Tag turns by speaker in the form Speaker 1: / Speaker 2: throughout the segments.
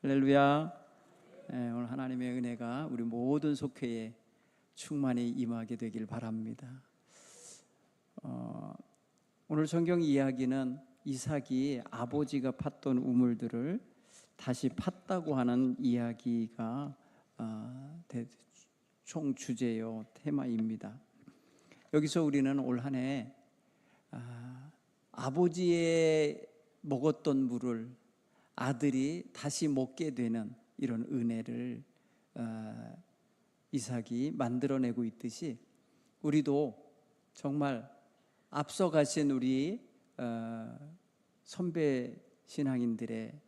Speaker 1: 할렐루야. 오늘 하나님의 은혜가 우리 모든 속회에 충만히 임하게 되길 바랍니다. 오늘 성경 이야기는 이삭이 아버지가 팠던 우물들을 다시 팠다고 하는 이야기가 총 주제요 테마입니다. 여기서 우리는 올 한 해 아버지의 먹었던 물을 아들이 다시 먹게 되는 이런 은혜를 이삭이 만들어내고 있듯이 우리도 정말 앞서가신 우리 선배 신앙인들의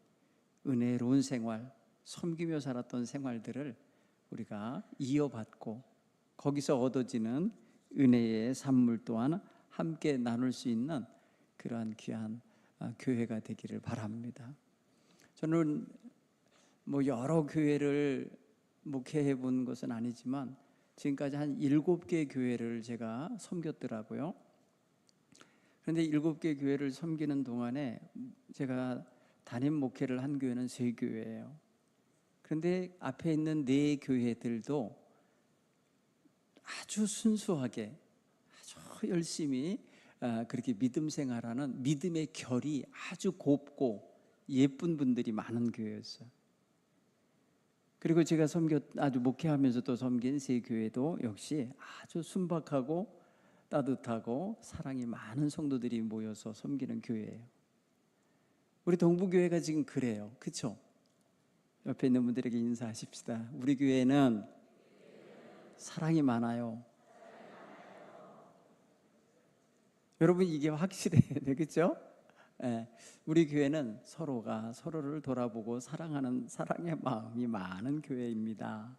Speaker 1: 은혜로운 생활, 섬기며 살았던 생활들을 우리가 이어받고 거기서 얻어지는 은혜의 산물 또한 함께 나눌 수 있는 그러한 귀한 교회가 되기를 바랍니다. 저는 여러 교회를 목회해 본 것은 아니지만 지금까지 한 7개 교회를 제가 섬겼더라고요. 그런데 7개 교회를 섬기는 동안에 제가 담임 목회를 한 교회는 3교회예요. 그런데 앞에 있는 4교회들도 아주 순수하게 아주 열심히 그렇게 믿음 생활하는 믿음의 결이 아주 곱고 예쁜 분들이 많은 교회였어요. 그리고 제가 아주 목회하면서 또 섬긴 3교회도 역시 아주 순박하고 따뜻하고 사랑이 많은 성도들이 모여서 섬기는 교회예요. 우리 동부교회가 지금 그래요. 그렇죠? 옆에 있는 분들에게 인사하십시다. 우리 교회는 사랑이 많아요. 여러분 이게 확실해야 돼, 그렇죠? 네, 우리 교회는 서로가 서로를 돌아보고 사랑하는 사랑의 마음이 많은 교회입니다.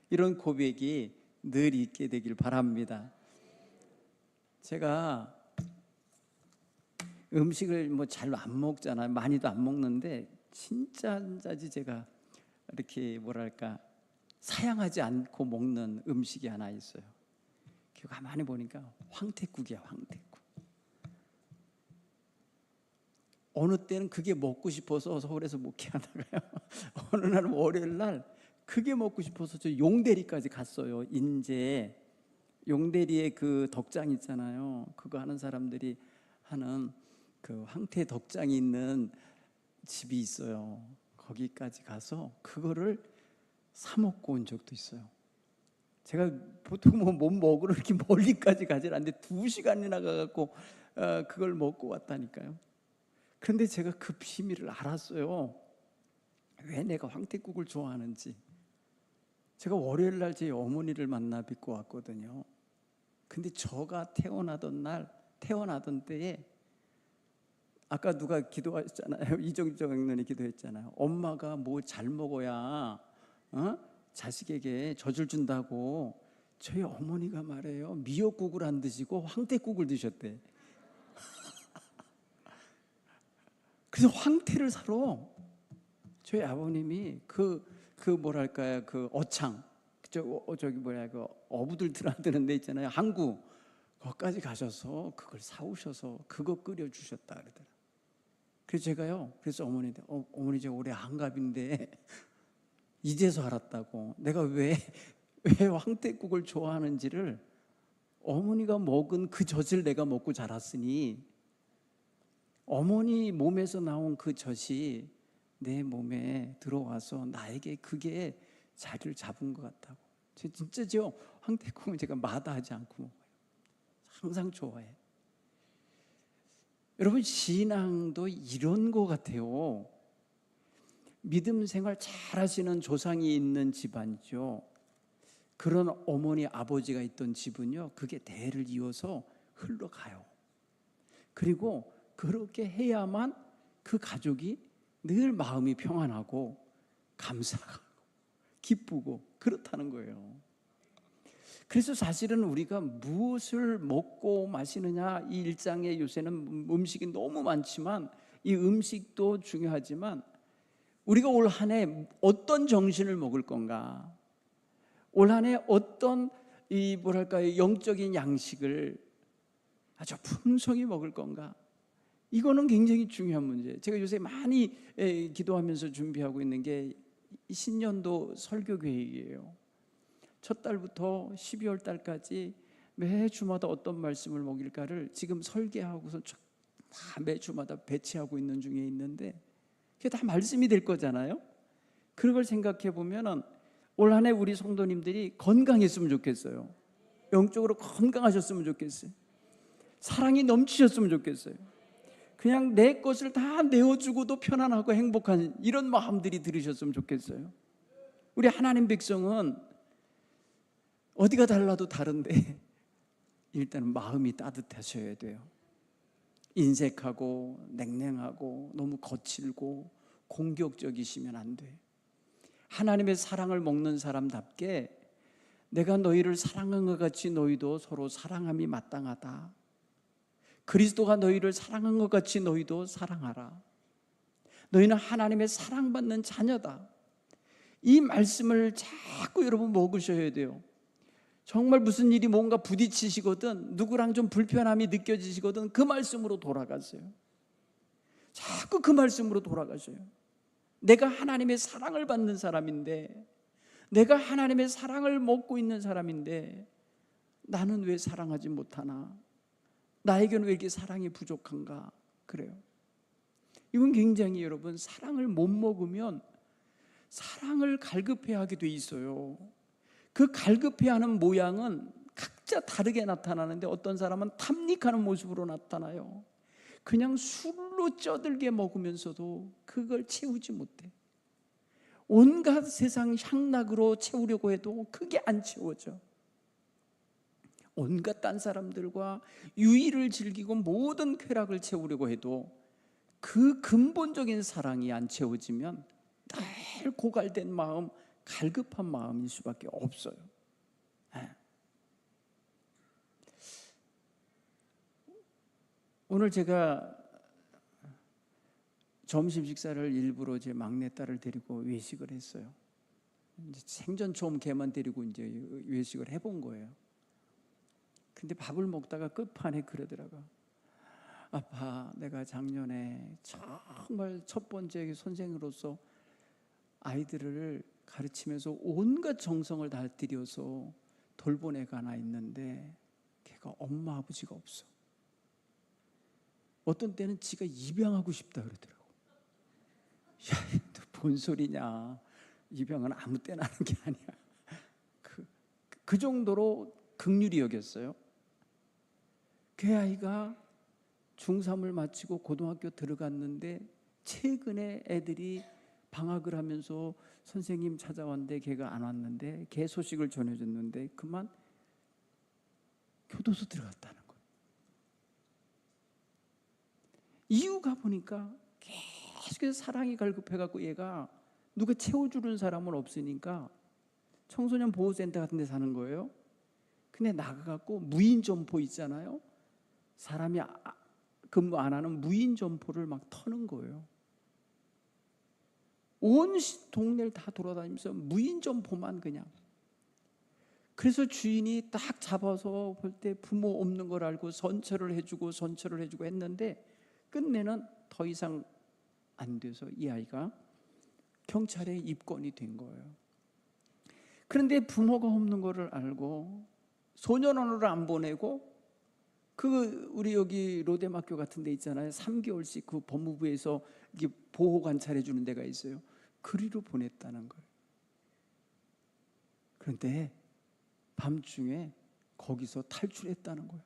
Speaker 1: 이런 고백이 늘 있게 되길 바랍니다. 제가 음식을 잘 안 먹잖아요. 많이도 안 먹는데 진짜지 제가 이렇게 사양하지 않고 먹는 음식이 하나 있어요. 가만히 보니까 황태국이야, 황태국. 어느 때는 그게 먹고 싶어서 서울에서 목회하다가요. 어느 날 월요일 날 그게 먹고 싶어서 저 용대리까지 갔어요. 인제 용대리에 그 덕장 있잖아요. 그거 하는 사람들이 하는 그 황태 덕장이 있는 집이 있어요. 거기까지 가서 그거를 사 먹고 온 적도 있어요. 제가 보통 못 먹으러 이렇게 멀리까지 가지 않는데 2시간이나 가갖고 그걸 먹고 왔다니까요. 그런데 제가 그 비밀을 알았어요. 왜 내가 황태국을 좋아하는지. 제가 월요일 날 제 어머니를 만나 뵙고 왔거든요. 근데 저가 태어나던 때에 아까 누가 기도하셨잖아요. 이정정 장로님이 기도했잖아요. 엄마가 뭐 잘 먹어야 자식에게 젖을 준다고 저희 어머니가 말해요. 미역국을 안 드시고 황태국을 드셨대. 그래서 황태를 사러 저희 아버님이 그 어창 그 어부들 들어드는 데 있잖아요. 항구 거기까지 가셔서 그걸 사오셔서 그거 끓여 주셨다 그러더라. 그래서 제가요. 그래서 어머니한테 어머니 제가 올해 한갑인데 이제서 알았다고. 내가 왜 황태국을 좋아하는지를 어머니가 먹은 그 젖을 내가 먹고 자랐으니 어머니 몸에서 나온 그 젖이 내 몸에 들어와서 나에게 그게 자리를 잡은 것 같다고. 진짜죠? 황태국은 제가 마다하지 않고 먹어요. 항상 좋아해. 여러분 신앙도 이런 것 같아요. 믿음 생활 잘 하시는 조상이 있는 집안이죠. 그런 어머니 아버지가 있던 집은요, 그게 대를 이어서 흘러가요. 그리고 그렇게 해야만 그 가족이 늘 마음이 평안하고 감사하고 기쁘고 그렇다는 거예요. 그래서 사실은 우리가 무엇을 먹고 마시느냐, 이 일상에 요새는 음식이 너무 많지만 이 음식도 중요하지만 우리가 올 한 해 어떤 정신을 먹을 건가, 올 한 해 어떤 영적인 양식을 아주 풍성히 먹을 건가, 이거는 굉장히 중요한 문제예요. 제가 요새 많이 기도하면서 준비하고 있는 게 신년도 설교 계획이에요. 첫 달부터 12월 달까지 매주마다 어떤 말씀을 먹일까를 지금 설계하고서 다 매주마다 배치하고 있는 중에 있는데, 그게 다 말씀이 될 거잖아요. 그걸 생각해 보면은 올 한 해 우리 성도님들이 건강했으면 좋겠어요. 영적으로 건강하셨으면 좋겠어요. 사랑이 넘치셨으면 좋겠어요. 그냥 내 것을 다 내어주고도 편안하고 행복한 이런 마음들이 들으셨으면 좋겠어요. 우리 하나님 백성은 어디가 달라도 다른데 일단은 마음이 따뜻하셔야 돼요. 인색하고 냉랭하고 너무 거칠고 공격적이시면 안 돼. 하나님의 사랑을 먹는 사람답게 내가 너희를 사랑한 것 같이 너희도 서로 사랑함이 마땅하다. 그리스도가 너희를 사랑한 것 같이 너희도 사랑하라. 너희는 하나님의 사랑받는 자녀다. 이 말씀을 자꾸 여러분 먹으셔야 돼요. 정말 무슨 일이 뭔가 부딪히시거든, 누구랑 좀 불편함이 느껴지시거든, 그 말씀으로 돌아가세요. 자꾸 그 말씀으로 돌아가셔요. 내가 하나님의 사랑을 받는 사람인데, 내가 하나님의 사랑을 먹고 있는 사람인데 나는 왜 사랑하지 못하나? 나에게는 왜 이렇게 사랑이 부족한가? 그래요. 이건 굉장히 여러분, 사랑을 못 먹으면 사랑을 갈급해 하게 돼 있어요. 그 갈급해 하는 모양은 각자 다르게 나타나는데, 어떤 사람은 탐닉하는 모습으로 나타나요. 그냥 술로 쪄들게 먹으면서도 그걸 채우지 못해. 온갖 세상 향락으로 채우려고 해도 그게 안 채워져. 온갖 딴 사람들과 유의를 즐기고 모든 쾌락을 채우려고 해도 그 근본적인 사랑이 안 채워지면 늘 고갈된 마음, 갈급한 마음일 수밖에 없어요. 오늘 제가 점심 식사를 일부러 제 막내딸을 데리고 외식을 했어요. 이제 생전 처음 걔만 데리고 이제 외식을 해본 거예요. 근데 밥을 먹다가 끝판에 그러더라고. 아빠, 내가 작년에 정말 첫 번째 선생으로서 아이들을 가르치면서 온갖 정성을 다 들여서 돌본 애가 하나 있는데 걔가 엄마 아버지가 없어. 어떤 때는 지가 입양하고 싶다 그러더라고. 야, 너 뭔 소리냐? 입양은 아무 때나 하는 게 아니야. 그 정도로 긍휼히 여겼어요. 그 아이가 중3을 마치고 고등학교 들어갔는데 최근에 애들이 방학을 하면서 선생님 찾아왔는데 걔가 안 왔는데, 걔 소식을 전해줬는데 그만 교도소 들어갔다는 거예요. 이유가 보니까 계속해서 사랑이 갈급해갖고 얘가 누가 채워주는 사람은 없으니까 청소년 보호센터 같은 데 사는 거예요. 근데 나가갖고 무인 점포 있잖아요. 사람이 근무 안 하는 무인 점포를 막 터는 거예요. 온 동네를 다 돌아다니면서 무인 점포만 그냥. 그래서 주인이 딱 잡아서 볼 때 부모 없는 걸 알고 선처를 해주고 했는데 끝내는 더 이상 안 돼서 이 아이가 경찰에 입건이 된 거예요. 그런데 부모가 없는 거를 알고 소년원으로 안 보내고 우리 여기 로뎀학교 같은 데 있잖아요. 3개월씩 그 법무부에서 이게 보호 관찰해 주는 데가 있어요. 그리로 보냈다는 거예요. 그런데 밤중에 거기서 탈출했다는 거예요.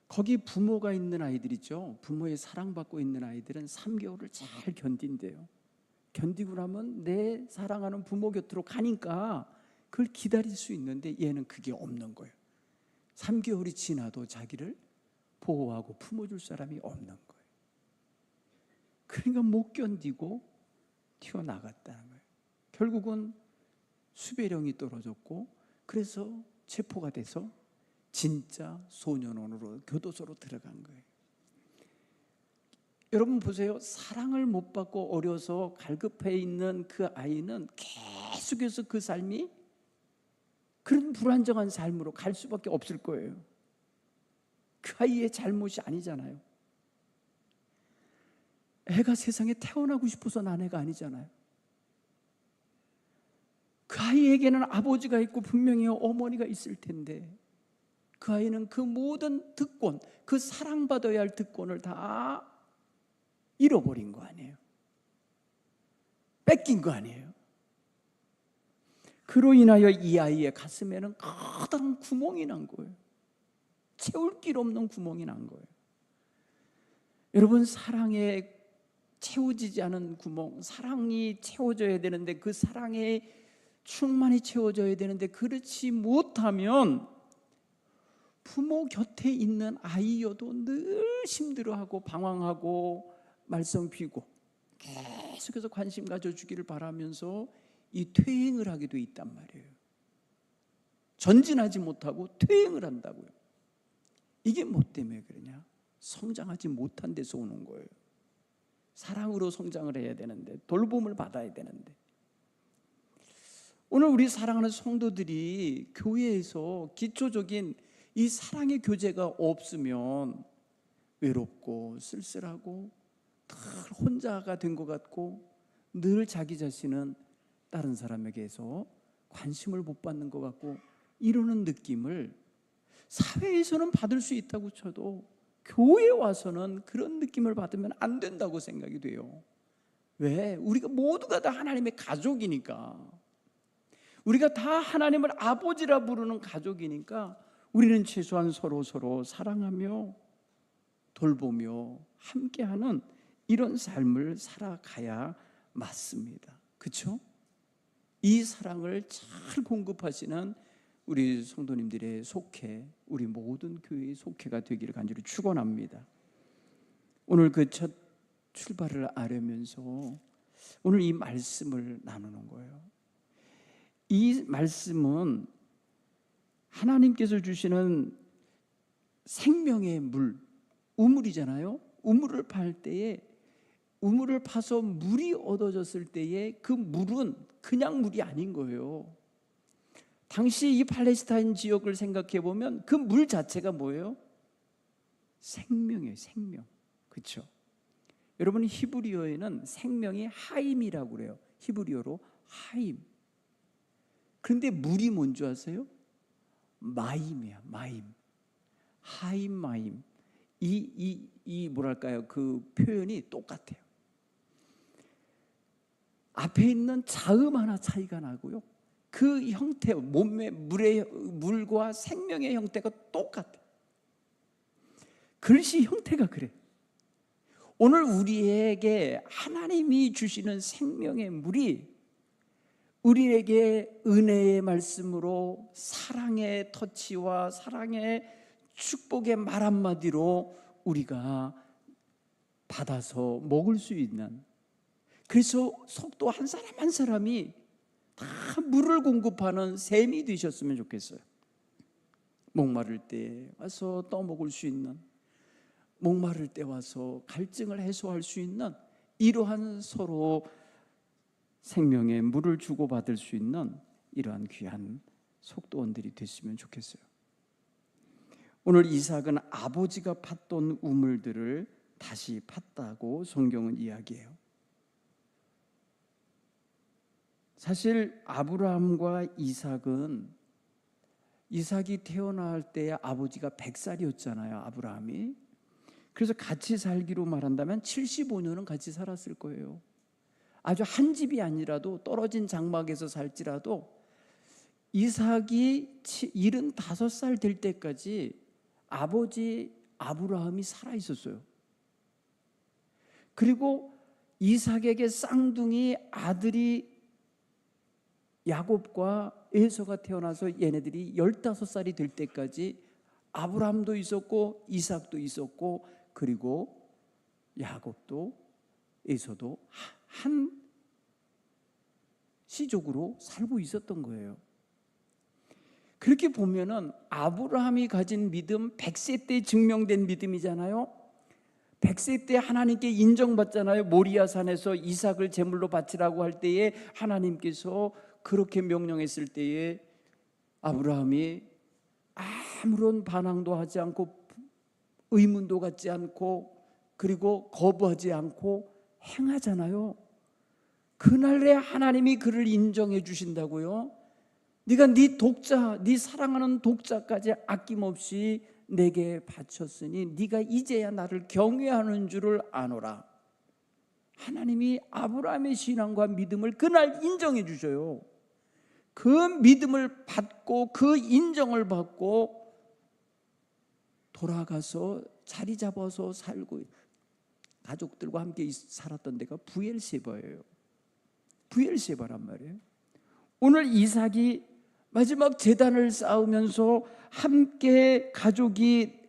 Speaker 1: 거기 부모가 있는 아이들이죠. 부모의 사랑받고 있는 아이들은 3개월을 잘 견딘대요. 견디고 나면 내 사랑하는 부모 곁으로 가니까 그걸 기다릴 수 있는데 얘는 그게 없는 거예요. 3개월이 지나도 자기를 보호하고 품어줄 사람이 없는 거예요. 그러니까 못 견디고 튀어나갔다는 거예요. 결국은 수배령이 떨어졌고, 그래서 체포가 돼서 진짜 소년원으로, 교도소로 들어간 거예요. 여러분 보세요. 사랑을 못 받고 어려서 갈급해 있는 그 아이는 계속해서 그 삶이 그런 불안정한 삶으로 갈 수밖에 없을 거예요. 그 아이의 잘못이 아니잖아요. 애가 세상에 태어나고 싶어서 난 애가 아니잖아요. 그 아이에게는 아버지가 있고 분명히 어머니가 있을 텐데 그 아이는 그 모든 특권, 그 사랑받아야 할 특권을 다 잃어버린 거 아니에요. 뺏긴 거 아니에요. 그로 인하여 이 아이의 가슴에는 커다란 구멍이 난 거예요. 채울 길 없는 구멍이 난 거예요. 여러분, 사랑에 채워지지 않은 구멍, 사랑이 채워져야 되는데 그 사랑에 충만히 채워져야 되는데 그렇지 못하면 부모 곁에 있는 아이여도 늘 힘들어하고 방황하고 말썽 피우고 계속해서 관심 가져주기를 바라면서 이 퇴행을 하게 돼 있단 말이에요. 전진하지 못하고 퇴행을 한다고요. 이게 뭐 때문에 그러냐? 성장하지 못한 데서 오는 거예요. 사랑으로 성장을 해야 되는데, 돌봄을 받아야 되는데, 오늘 우리 사랑하는 성도들이 교회에서 기초적인 이 사랑의 교제가 없으면 외롭고 쓸쓸하고 늘 혼자가 된 것 같고 늘 자기 자신은 다른 사람에게서 관심을 못 받는 것 같고 이러는 느낌을 사회에서는 받을 수 있다고 쳐도 교회에 와서는 그런 느낌을 받으면 안 된다고 생각이 돼요. 왜? 우리가 모두가 다 하나님의 가족이니까, 우리가 다 하나님을 아버지라 부르는 가족이니까 우리는 최소한 서로 사랑하며 돌보며 함께하는 이런 삶을 살아가야 맞습니다. 그렇죠? 이 사랑을 잘 공급하시는 우리 성도님들의 속회, 우리 모든 교회의 속회가 되기를 간절히 축원합니다. 오늘 그 첫 출발을 하려면서 오늘 이 말씀을 나누는 거예요. 이 말씀은 하나님께서 주시는 생명의 물, 우물이잖아요. 우물을 팔 때에, 우물을 파서 물이 얻어졌을 때에 그 물은 그냥 물이 아닌 거예요. 당시 이 팔레스타인 지역을 생각해 보면 그 물 자체가 뭐예요? 생명이에요. 생명. 그렇죠? 여러분, 히브리어에는 생명이 하임이라고 그래요. 히브리어로 하임. 그런데 물이 뭔지 아세요? 마임이야. 마임. 하임, 마임. 이 뭐랄까요? 그 표현이 똑같아요. 앞에 있는 자음 하나 차이가 나고요. 그 형태, 몸의 물과 생명의 형태가 똑같아요. 글씨 형태가 그래. 오늘 우리에게 하나님이 주시는 생명의 물이 우리에게 은혜의 말씀으로 사랑의 터치와 사랑의 축복의 말 한마디로 우리가 받아서 먹을 수 있는, 그래서 속도 한 사람 한 사람이 다 물을 공급하는 셈이 되셨으면 좋겠어요. 목마를 때 와서 떠먹을 수 있는, 목마를 때 와서 갈증을 해소할 수 있는 이러한 서로 생명의 물을 주고받을 수 있는 이러한 귀한 속도원들이 됐으면 좋겠어요. 오늘 이삭은 아버지가 팠던 우물들을 다시 팠다고 성경은 이야기해요. 사실 아브라함과 이삭이 태어날 때 아버지가 100살이었잖아요. 아브라함이. 그래서 같이 살기로 말한다면 75년은 같이 살았을 거예요. 아주 한 집이 아니라도 떨어진 장막에서 살지라도 이삭이 75살 될 때까지 아버지 아브라함이 살아 있었어요. 그리고 이삭에게 쌍둥이 아들이 야곱과 에서가 태어나서 얘네들이 15살이 될 때까지 아브라함도 있었고 이삭도 있었고 그리고 야곱도 에서도 한 시족으로 살고 있었던 거예요. 그렇게 보면은 아브라함이 가진 믿음 100세 때 증명된 믿음이잖아요. 100세 때 하나님께 인정받잖아요. 모리아 산에서 이삭을 제물로 바치라고 할 때에 하나님께서 그렇게 명령했을 때에 아브라함이 아무런 반항도 하지 않고 의문도 갖지 않고 그리고 거부하지 않고 행하잖아요. 그날에 하나님이 그를 인정해 주신다고요. 네가 네 독자, 네 사랑하는 독자까지 아낌없이 내게 바쳤으니 네가 이제야 나를 경외하는 줄을 아노라. 하나님이 아브라함의 신앙과 믿음을 그날 인정해 주셔요. 그 믿음을 받고 그 인정을 받고 돌아가서 자리 잡아서 살고 가족들과 함께 살았던 데가 부엘세바예요. 부엘세바란 말이에요. 오늘 이삭이 마지막 제단을 쌓으면서 함께 가족이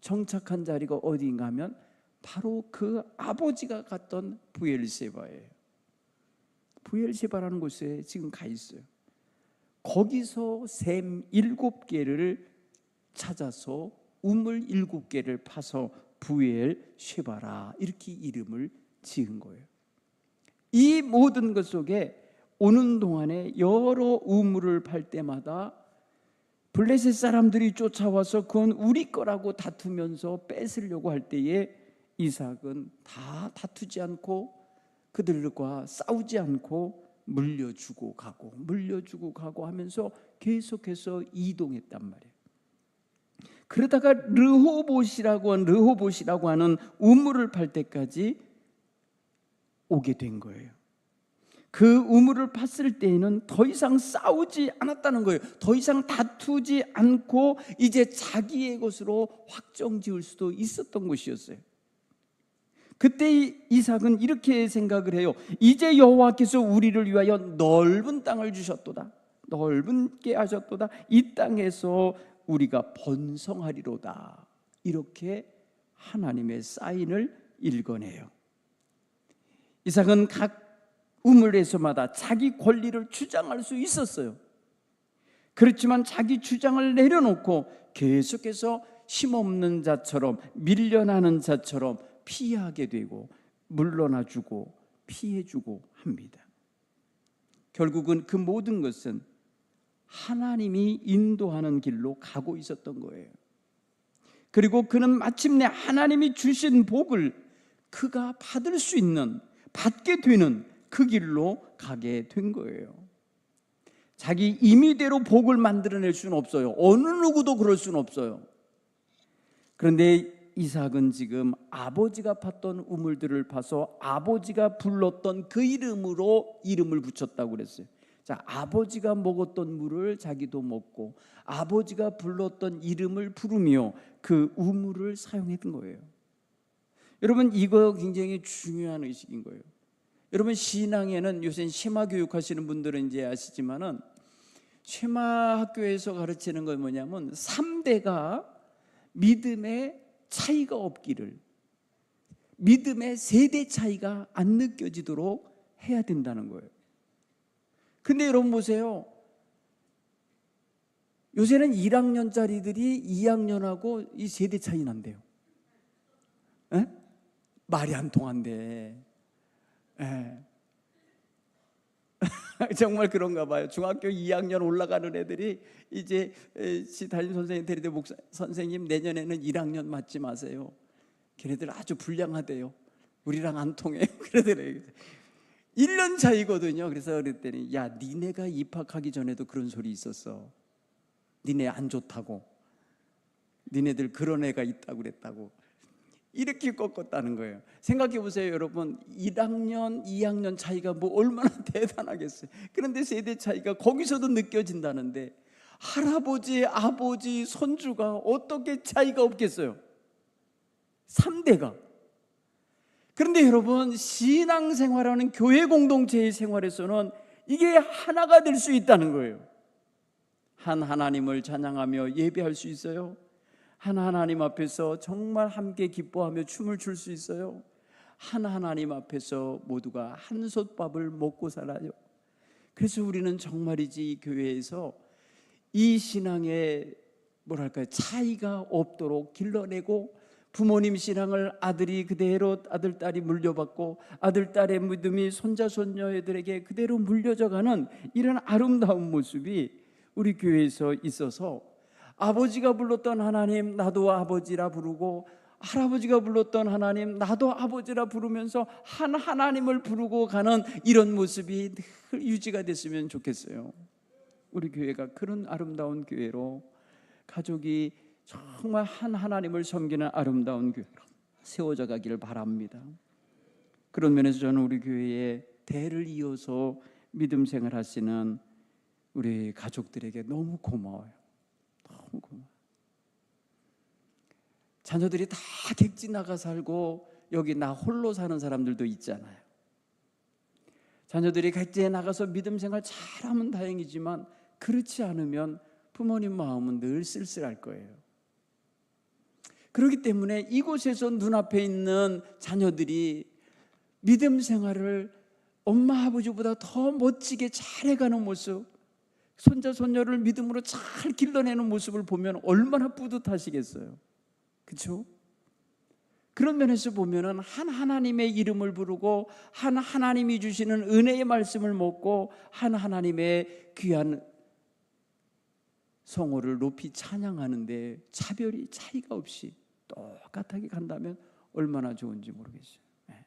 Speaker 1: 정착한 자리가 어디인가 하면 바로 그 아버지가 갔던 부엘세바예요. 부엘세바라는 곳에 지금 가 있어요. 거기서 샘 7개를 찾아서 우물 7개를 파서 부엘세바라 이렇게 이름을 지은 거예요. 이 모든 것 속에 오는 동안에 여러 우물을 팔 때마다 블레셋 사람들이 쫓아와서 그건 우리 거라고 다투면서 뺏으려고 할 때에 이삭은 다 다투지 않고 그들과 싸우지 않고 물려주고 가고 하면서 계속해서 이동했단 말이에요. 그러다가 르호봇이라고 하는 우물을 팔 때까지 오게 된 거예요. 그 우물을 팠을 때에는 더 이상 싸우지 않았다는 거예요. 더 이상 다투지 않고 이제 자기의 것으로 확정 지을 수도 있었던 것이었어요. 그때 이삭은 이렇게 생각을 해요. 이제 여호와께서 우리를 위하여 넓은 땅을 주셨도다. 넓게 하셨도다. 이 땅에서 우리가 번성하리로다. 이렇게 하나님의 사인을 읽어내요. 이삭은 각 우물에서마다 자기 권리를 주장할 수 있었어요. 그렇지만 자기 주장을 내려놓고 계속해서 힘없는 자처럼 밀려나는 자처럼 피하게 되고 물러나주고 피해주고 합니다. 결국은 그 모든 것은 하나님이 인도하는 길로 가고 있었던 거예요. 그리고 그는 마침내 하나님이 주신 복을 그가 받을 수 있는, 받게 되는 그 길로 가게 된 거예요. 자기 임의대로 복을 만들어낼 수는 없어요. 어느 누구도 그럴 수는 없어요. 그런데 이삭은 지금 아버지가 팠던 우물들을 파서 아버지가 불렀던 그 이름으로 이름을 붙였다고 그랬어요. 자, 아버지가 먹었던 물을 자기도 먹고 아버지가 불렀던 이름을 부르며 그 우물을 사용했던 거예요. 여러분, 이거 굉장히 중요한 의식인 거예요. 여러분, 신앙에는 요새 쉐마 교육 하시는 분들은 이제 아시지만은 쉐마 학교에서 가르치는 건 뭐냐면 3대가 믿음의 차이가 없기를, 믿음의 세대 차이가 안 느껴지도록 해야 된다는 거예요. 근데 여러분 보세요. 요새는 1학년짜리들이 2학년하고 이 세대 차이 난대요. 에? 말이 안 통한대. 정말 그런가 봐요. 중학교 2학년 올라가는 애들이 이제 담임 선생님 데리대 목사 선생님 내년에는 1학년 맞지 마세요. 걔네들 아주 불량하대요. 우리랑 안 통해요. 그러더래요. 1년 차이거든요. 그래서 그랬더니 야, 니네가 입학하기 전에도 그런 소리 있었어. 니네 안 좋다고. 니네들 그런 애가 있다고 그랬다고. 이렇게 꺾었다는 거예요. 생각해 보세요, 여러분. 1학년, 2학년 차이가 뭐 얼마나 대단하겠어요. 그런데 세대 차이가 거기서도 느껴진다는데 할아버지, 아버지, 손주가 어떻게 차이가 없겠어요? 3대가. 그런데 여러분, 신앙생활하는 교회 공동체의 생활에서는 이게 하나가 될 수 있다는 거예요. 한 하나님을 찬양하며 예배할 수 있어요. 한 하나님 앞에서 정말 함께 기뻐하며 춤을 출 수 있어요. 한 하나님 앞에서 모두가 한솥밥을 먹고 살아요. 그래서 우리는 정말이지 이 교회에서 이 신앙의 차이가 없도록 길러내고, 부모님 신앙을 아들이 그대로 아들, 딸이 물려받고 아들, 딸의 믿음이 손자, 손녀들에게 그대로 물려져가는 이런 아름다운 모습이 우리 교회에서 있어서 아버지가 불렀던 하나님 나도 아버지라 부르고, 할아버지가 불렀던 하나님 나도 아버지라 부르면서 한 하나님을 부르고 가는 이런 모습이 늘 유지가 됐으면 좋겠어요. 우리 교회가 그런 아름다운 교회로, 가족이 정말 한 하나님을 섬기는 아름다운 교회로 세워져 가기를 바랍니다. 그런 면에서 저는 우리 교회에 대를 이어서 믿음 생활하시는 우리 가족들에게 너무 고마워요. 너무 고마워요. 자녀들이 다 객지 나가 살고 여기 나 홀로 사는 사람들도 있잖아요. 자녀들이 객지에 나가서 믿음 생활 잘하면 다행이지만 그렇지 않으면 부모님 마음은 늘 쓸쓸할 거예요. 그렇기 때문에 이곳에서 눈앞에 있는 자녀들이 믿음 생활을 엄마 아버지보다 더 멋지게 잘해가는 모습, 손자 손녀를 믿음으로 잘 길러내는 모습을 보면 얼마나 뿌듯하시겠어요. 그렇죠? 그런 면에서 보면은 한 하나님의 이름을 부르고 한 하나님이 주시는 은혜의 말씀을 먹고 한 하나님의 귀한 성호를 높이 찬양하는데 차별이 차이가 없이 똑같하게 간다면 얼마나 좋은지 모르겠어요. 네.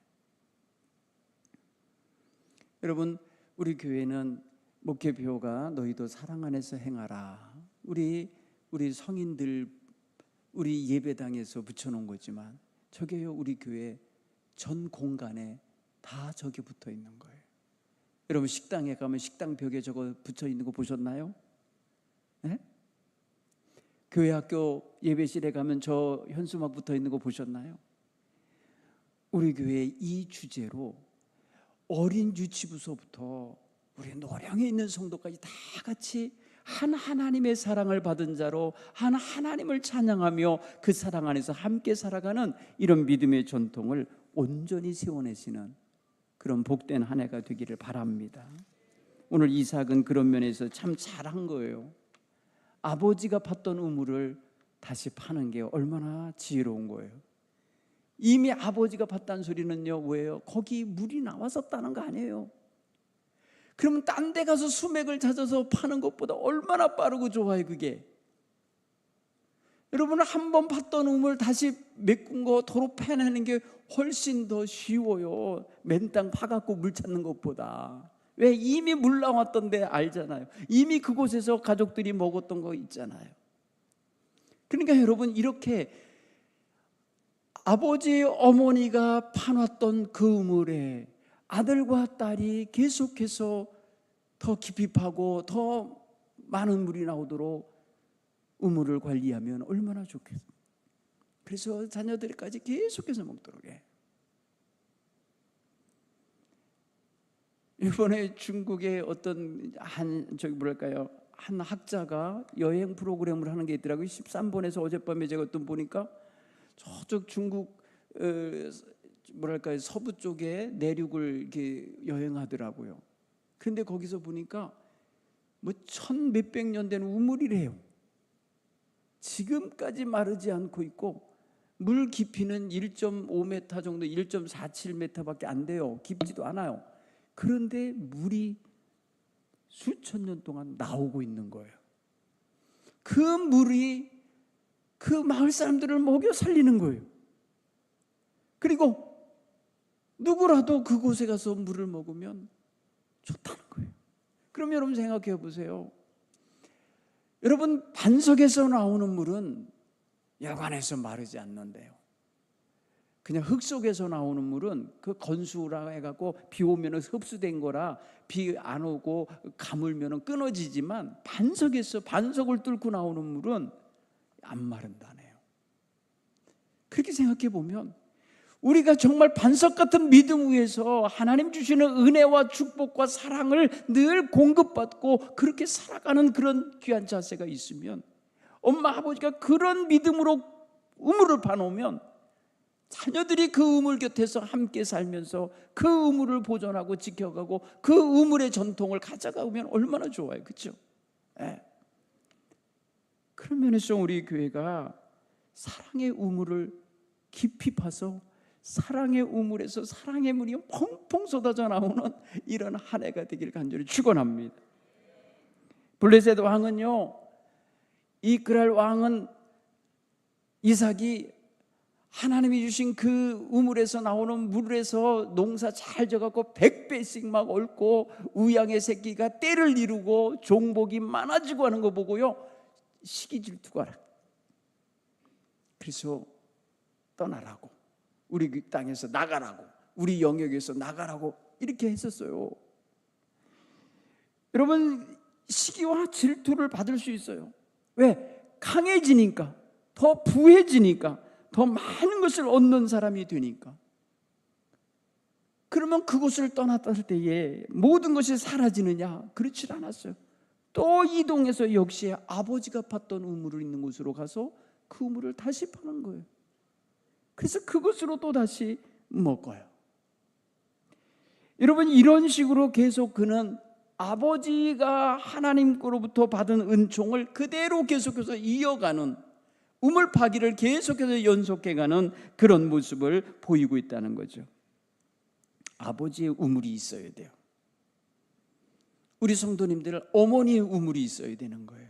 Speaker 1: 여러분, 우리 교회는 목회표가 너희도 사랑 안에서 행하라. 우리 성인들 우리 예배당에서 붙여놓은 거지만 저게요, 우리 교회 전 공간에 다 저게 붙어 있는 거예요. 여러분, 식당에 가면 식당 벽에 저거 붙여 있는 거 보셨나요? 네? 교회 학교 예배실에 가면 저 현수막 붙어 있는 거 보셨나요? 우리 교회 이 주제로 어린 유치부서부터 우리 노령에 있는 성도까지 다 같이 한 하나님의 사랑을 받은 자로 한 하나님을 찬양하며 그 사랑 안에서 함께 살아가는 이런 믿음의 전통을 온전히 세워내시는 그런 복된 한 해가 되기를 바랍니다. 오늘 이삭은 그런 면에서 참 잘한 거예요. 아버지가 팠던 우물을 다시 파는 게 얼마나 지혜로운 거예요. 이미 아버지가 팠다는 소리는요, 뭐예요? 거기 물이 나왔었다는 거 아니에요. 그러면 딴 데 가서 수맥을 찾아서 파는 것보다 얼마나 빠르고 좋아요, 그게. 여러분, 한 번 팠던 우물 다시 메꾼 거 도로 패내는 게 훨씬 더 쉬워요. 맨땅 파갖고 물 찾는 것보다. 왜? 이미 물 나왔던 데 알잖아요. 이미 그곳에서 가족들이 먹었던 거 있잖아요. 그러니까 여러분, 이렇게 아버지 어머니가 파놨던 그 우물에 아들과 딸이 계속해서 더 깊이 파고 더 많은 물이 나오도록 우물을 관리하면 얼마나 좋겠어요. 그래서 자녀들까지 계속해서 먹도록 해. 이번에 중국의 어떤 한 학자가 여행 프로그램을 하는 게 있더라고요. 13번에서 어젯밤에 제가 어떤 보니까 저쪽 중국 서부 쪽에 내륙을 이렇게 여행하더라고요. 근데 거기서 보니까 뭐 1000몇백 년 된 우물이래요. 지금까지 마르지 않고 있고 물 깊이는 1.5m 정도, 1.47m밖에 안 돼요. 깊지도 않아요. 그런데 물이 수천 년 동안 나오고 있는 거예요. 그 물이 그 마을 사람들을 먹여 살리는 거예요. 그리고 누구라도 그곳에 가서 물을 먹으면 좋다는 거예요. 그럼 여러분 생각해 보세요. 여러분, 반석에서 나오는 물은 여관에서 마르지 않는데요. 그냥 흙 속에서 나오는 물은 그 건수라 해갖고 비 오면 흡수된 거라 비 안 오고 가물면 끊어지지만 반석을 뚫고 나오는 물은 안 마른다네요. 그렇게 생각해 보면 우리가 정말 반석 같은 믿음 위에서 하나님 주시는 은혜와 축복과 사랑을 늘 공급받고 그렇게 살아가는 그런 귀한 자세가 있으면, 엄마 아버지가 그런 믿음으로 우물을 파놓으면 자녀들이 그 우물 곁에서 함께 살면서 그 우물을 보존하고 지켜가고 그 우물의 전통을 가져가면 얼마나 좋아요. 그렇죠? 네. 그런 면에서 우리 교회가 사랑의 우물을 깊이 파서 사랑의 우물에서 사랑의 물이 펑펑 쏟아져 나오는 이런 한 해가 되기를 간절히 축원합니다. 블레셋 왕은요, 이 그랄 왕은 이삭이 하나님이 주신 그 우물에서 나오는 물에서 농사 잘 져갖고 100배씩 막 얹고 우양의 새끼가 때를 이루고 종복이 많아지고 하는 거 보고요, 시기 질투가 나. 그래서 떠나라고, 우리 땅에서 나가라고, 우리 영역에서 나가라고 이렇게 했었어요. 여러분, 시기와 질투를 받을 수 있어요. 왜? 강해지니까, 더 부해지니까, 더 많은 것을 얻는 사람이 되니까. 그러면 그곳을 떠났을 때에 모든 것이 사라지느냐? 그렇지 않았어요. 또 이동해서 역시 아버지가 팠던 우물을 있는 곳으로 가서 그 우물을 다시 파는 거예요. 그래서 그것으로 또 다시 먹어요. 여러분, 이런 식으로 계속 그는 아버지가 하나님께로부터 받은 은총을 그대로 계속해서 이어가는, 우물 파기를 계속해서 연속해가는 그런 모습을 보이고 있다는 거죠. 아버지의 우물이 있어야 돼요. 우리 성도님들, 어머니의 우물이 있어야 되는 거예요.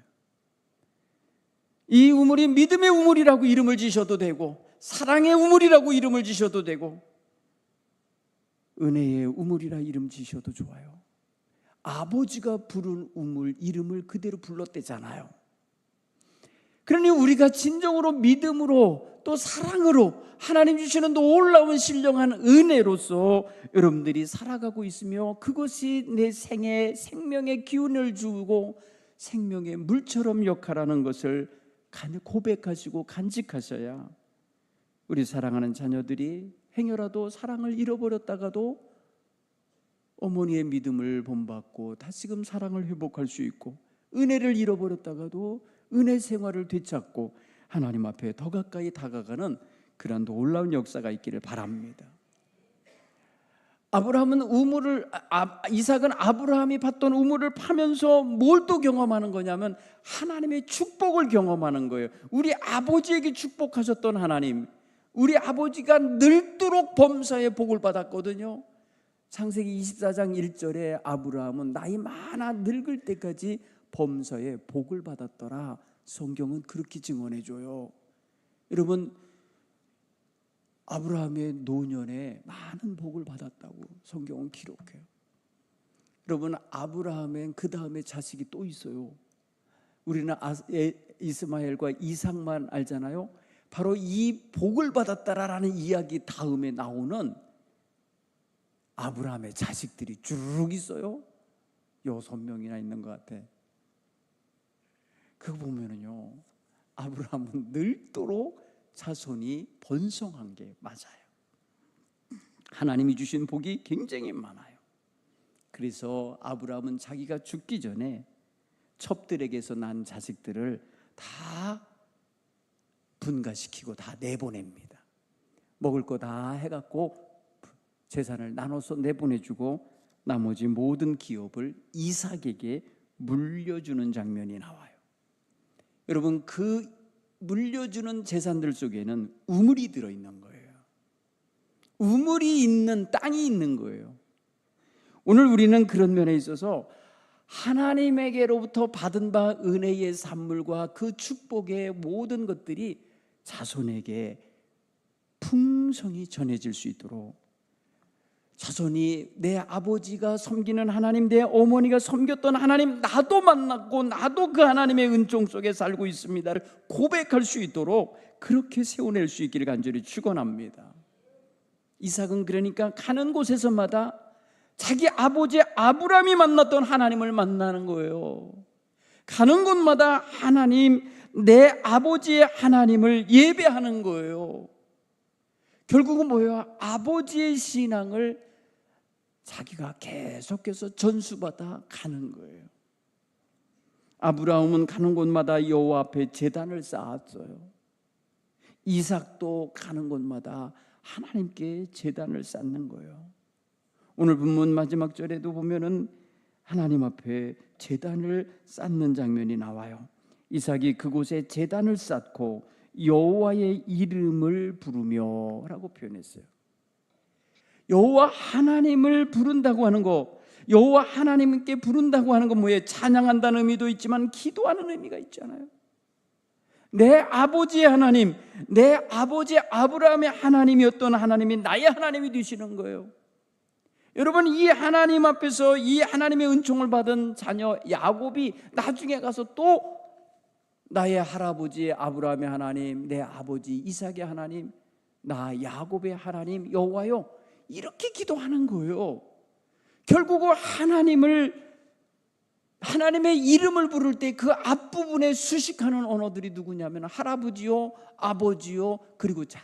Speaker 1: 이 우물이 믿음의 우물이라고 이름을 지셔도 되고, 사랑의 우물이라고 이름을 지셔도 되고, 은혜의 우물이라 이름 지셔도 좋아요. 아버지가 부른 우물, 이름을 그대로 불렀대잖아요. 그러니 우리가 진정으로 믿음으로 또 사랑으로 하나님 주시는 놀라운 신령한 은혜로서 여러분들이 살아가고 있으며, 그것이 내 생명의 기운을 주고 생명의 물처럼 역할하는 것을 고백하시고 간직하셔야 우리 사랑하는 자녀들이 행여라도 사랑을 잃어버렸다가도 어머니의 믿음을 본받고 다시금 사랑을 회복할 수 있고, 은혜를 잃어버렸다가도 은혜 생활을 되찾고 하나님 앞에 더 가까이 다가가는 그런 놀라운 역사가 있기를 바랍니다. 이삭은 아브라함이 팠던 우물을 파면서 뭘 또 경험하는 거냐면 하나님의 축복을 경험하는 거예요. 우리 아버지에게 축복하셨던 하나님, 우리 아버지가 늙도록 범사의 복을 받았거든요. 창세기 24장 1절에 아브라함은 나이 많아 늙을 때까지 범사의 복을 받았더라. 성경은 그렇게 증언해줘요. 여러분, 아브라함의 노년에 많은 복을 받았다고 성경은 기록해요. 여러분, 아브라함엔 그 다음에 자식이 또 있어요. 우리는 이스마엘과 이삭만 알잖아요. 바로 이 복을 받았다라는 이야기 다음에 나오는 아브라함의 자식들이 쭉 있어요. 6명이나 있는 것 같아. 그거 보면은요, 아브라함은 늙도록 자손이 번성한 게 맞아요. 하나님이 주신 복이 굉장히 많아요. 그래서 아브라함은 자기가 죽기 전에 첩들에게서 난 자식들을 다 분가시키고 다 내보냅니다. 먹을 거 다 해갖고 재산을 나눠서 내보내주고 나머지 모든 기업을 이삭에게 물려주는 장면이 나와요. 여러분, 그 물려주는 재산들 속에는 우물이 들어있는 거예요. 우물이 있는 땅이 있는 거예요. 오늘 우리는 그런 면에 있어서 하나님에게로부터 받은 바 은혜의 산물과 그 축복의 모든 것들이 자손에게 풍성히 전해질 수 있도록, 자손이 내 아버지가 섬기는 하나님, 내 어머니가 섬겼던 하나님, 나도 만났고 나도 그 하나님의 은총 속에 살고 있습니다를 고백할 수 있도록 그렇게 세워낼 수 있기를 간절히 축원합니다. 이삭은 그러니까 가는 곳에서마다 자기 아버지 아브라함이 만났던 하나님을 만나는 거예요. 가는 곳마다 하나님, 내 아버지의 하나님을 예배하는 거예요. 결국은 뭐예요? 아버지의 신앙을 자기가 계속해서 전수받아 가는 거예요. 아브라함은 가는 곳마다 여호와 앞에 제단을 쌓았어요. 이삭도 가는 곳마다 하나님께 제단을 쌓는 거예요. 오늘 본문 마지막 절에도 보면은 하나님 앞에 제단을 쌓는 장면이 나와요. 이삭이 그곳에 제단을 쌓고 여호와의 이름을 부르며라고 표현했어요. 여호와 하나님을 부른다고 하는 거, 여호와 하나님께 부른다고 하는 건 뭐예요? 찬양한다는 의미도 있지만 기도하는 의미가 있잖아요. 내 아버지의 하나님, 내 아버지 아브라함의 하나님이었던 하나님이 나의 하나님이 되시는 거예요. 여러분, 이 하나님 앞에서 이 하나님의 은총을 받은 자녀 야곱이 나중에 가서 또 나의 할아버지 아브라함의 하나님, 내 아버지 이삭의 하나님, 나 야곱의 하나님 여호와요, 이렇게 기도하는 거예요. 결국은 하나님의 이름을 부를 때 그 앞부분에 수식하는 언어들이 누구냐면 할아버지요, 아버지요, 그리고 자,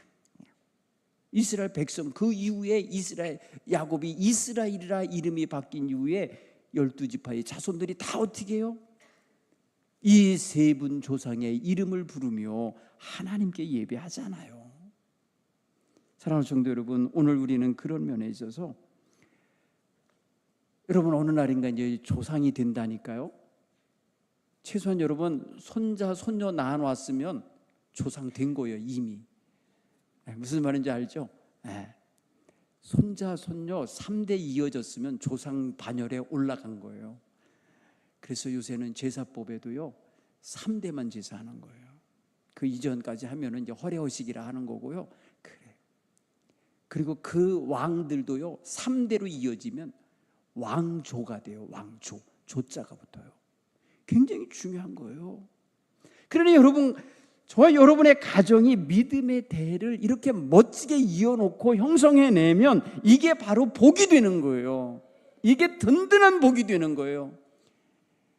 Speaker 1: 이스라엘 백성. 그 이후에 야곱이 이스라엘이라 이름이 바뀐 이후에 12지파의 자손들이 다 어떻게 해요? 이 세 분 조상의 이름을 부르며 하나님께 예배하잖아요. 사랑하는 성도 여러분, 오늘 우리는 그런 면에 있어서 여러분, 어느 날인가 이제 조상이 된다니까요. 최소한 여러분, 손자 손녀 낳아놨으면 조상 된 거예요, 이미. 무슨 말인지 알죠? 손자 손녀 3대 이어졌으면 조상 반열에 올라간 거예요. 그래서 요새는 제사법에도요 3대만 제사하는 거예요. 그 이전까지 하면은 이제 허례허식이라 하는 거고요. 그래. 그리고 그 왕들도요 3대로 이어지면 왕조가 돼요. 왕조, 조자가 붙어요. 굉장히 중요한 거예요. 그러니 여러분, 저와 여러분의 가정이 믿음의 대를 이렇게 멋지게 이어놓고 형성해내면 이게 바로 복이 되는 거예요. 이게 든든한 복이 되는 거예요.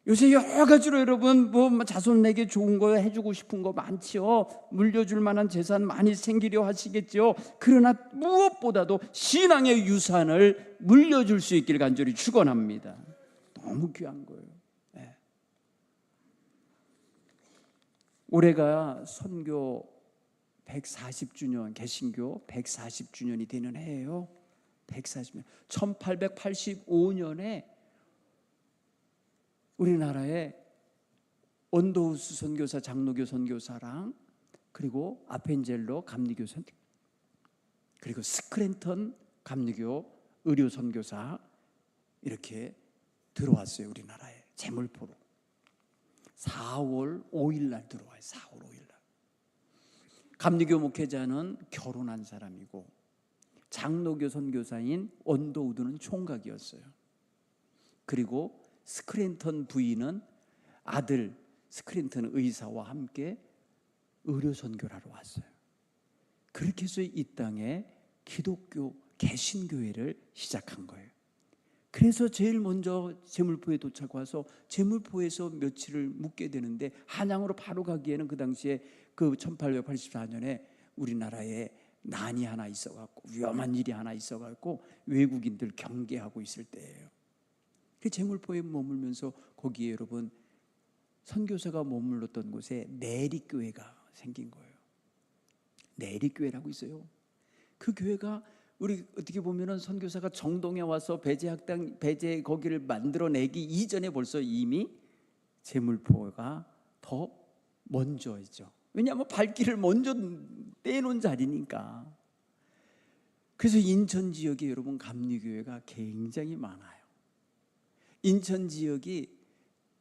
Speaker 1: 요새 여러 가지로 여러분 자손에게 좋은 거 해주고 싶은 거 많지요. 물려줄 만한 재산 많이 생기려 하시겠죠. 그러나 무엇보다도 신앙의 유산을 물려줄 수 있기를 간절히 축원합니다. 너무 귀한 거예요. 네. 올해가 선교 140주년, 개신교 140주년이 되는 해예요. 140년. 1885년에 우리나라에 원도우스 선교사, 장로교 선교사랑 그리고 아펜젤로 감리교 선교, 그리고 스크랜턴 감리교 의료 선교사 이렇게 들어왔어요. 우리나라에 제물포로 4월 5일 날 들어와요. 4월 5일 날. 감리교 목회자는 결혼한 사람이고 장로교 선교사인 원도우드는 총각이었어요. 그리고 스크랜턴 부인은 아들 스크랜턴 의사와 함께 의료 선교를 하러 왔어요. 그렇게 해서 이 땅에 기독교 개신교회를 시작한 거예요. 그래서 제일 먼저 제물포에 도착 와서 제물포에서 며칠을 묵게 되는데, 한양으로 바로 가기에는 그 당시에 그 1884년에 우리나라에 난이 하나 있어갖고 위험한 일이 하나 있어갖고 외국인들 경계하고 있을 때예요. 그 제물포에 머물면서 거기에 여러분 선교사가 머물렀던 곳에 내리교회가 생긴 거예요. 내리교회라고 있어요. 그 교회가 우리 어떻게 보면은 선교사가 정동에 와서 배제 거기를 만들어내기 이전에 벌써 이미 제물포가 더 먼저죠. 왜냐하면 발길을 먼저 떼놓은 자리니까. 그래서 인천 지역에 여러분 감리교회가 굉장히 많아요. 인천 지역이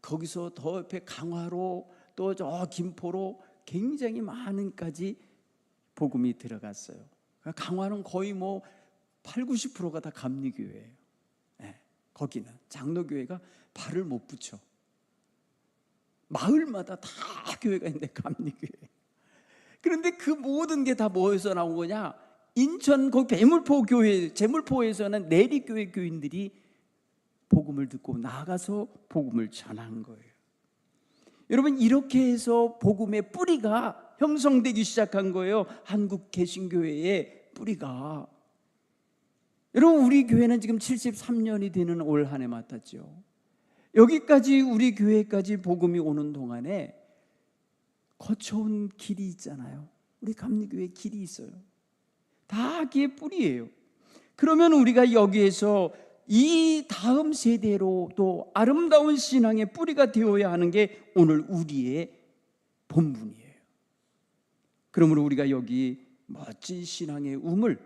Speaker 1: 거기서 더 옆에 강화로 또 저 김포로 굉장히 많은까지 복음이 들어갔어요. 강화는 거의 80~90%가 다 감리교회예요. 네, 거기는 장로교회가 발을 못 붙여. 마을마다 다 교회가 있는데 감리교회. 그런데 그 모든 게 다 뭐에서 나온 거냐? 인천 거기 배물포 교회, 제물포에서는 내리교회 교인들이 복음을 듣고 나가서 복음을 전한 거예요. 여러분, 이렇게 해서 복음의 뿌리가 형성되기 시작한 거예요. 한국 개신교회의 뿌리가. 여러분, 우리 교회는 지금 73년이 되는 올 한 해 맞았죠. 여기까지 우리 교회까지 복음이 오는 동안에 거쳐온 길이 있잖아요. 우리 감리교회 길이 있어요. 다 그게 뿌리예요. 그러면 우리가 여기에서 이 다음 세대로 또 아름다운 신앙의 뿌리가 되어야 하는 게 오늘 우리의 본분이에요. 그러므로 우리가 여기 멋진 신앙의 우물,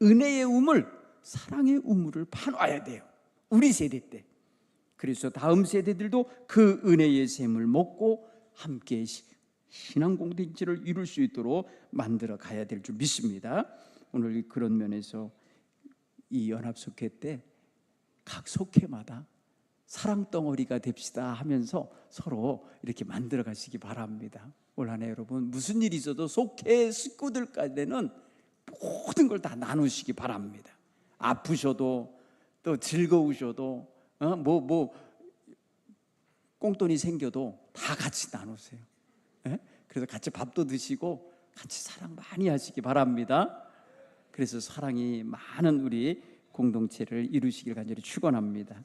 Speaker 1: 은혜의 우물, 사랑의 우물을 파놔야 돼요. 우리 세대 때. 그래서 다음 세대들도 그 은혜의 샘을 먹고 함께 신앙 공동체를 이룰 수 있도록 만들어 가야 될 줄 믿습니다. 오늘 그런 면에서 이 연합속회 때 각 속회마다 사랑 덩어리가 됩시다 하면서 서로 이렇게 만들어 가시기 바랍니다. 올 한 해 여러분 무슨 일이 있어도 속회 식구들까지는 모든 걸 다 나누시기 바랍니다. 아프셔도 또 즐거우셔도 꽁돈이 생겨도 다 같이 나누세요. 그래서 같이 밥도 드시고 같이 사랑 많이 하시기 바랍니다. 그래서 사랑이 많은 우리 공동체를 이루시길 간절히 축원합니다.